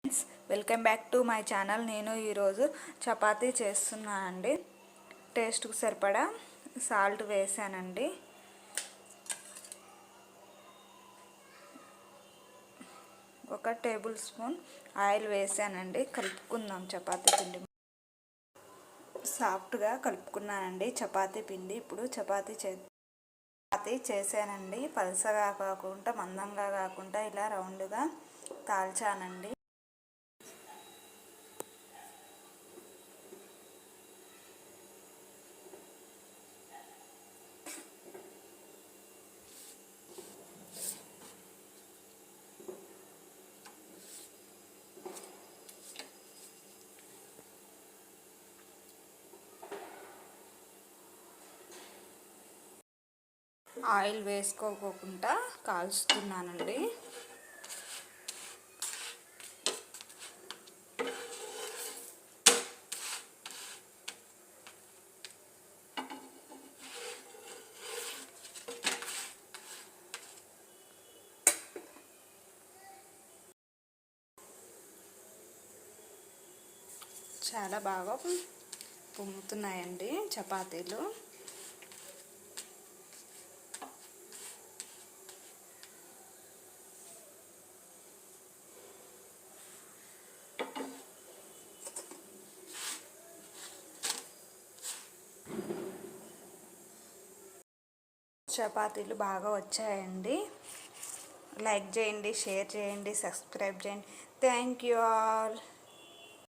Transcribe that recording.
Friends, welcome back to my channel. నేను ఈరోజు చపాతీ చేస్తున్నానండి. టేస్ట్కు సరిపడా సాల్ట్ వేసానండి. ఒక టేబుల్ స్పూన్ ఆయిల్ వేసానండి. కలుపుకుందాం చపాతీ పిండి. సాఫ్ట్గా కలుపుకున్నానండి చపాతీ పిండి. ఇప్పుడు చపాతీ చేసానండి. పలసగా కాకుండా మందంగా కాకుండా ఇలా రౌండ్గా కాల్చానండి. ఆయిల్ వేసుకోకుండా కాల్చుతున్నానండి. చాలా బాగా పొంగుతున్నాయండి చపాతీలు. చపాతీలు బాగా వచ్చాయండి. లైక్ చేయండి, షేర్ చేయండి, సబ్స్క్రైబ్ చేయండి. Thank you all.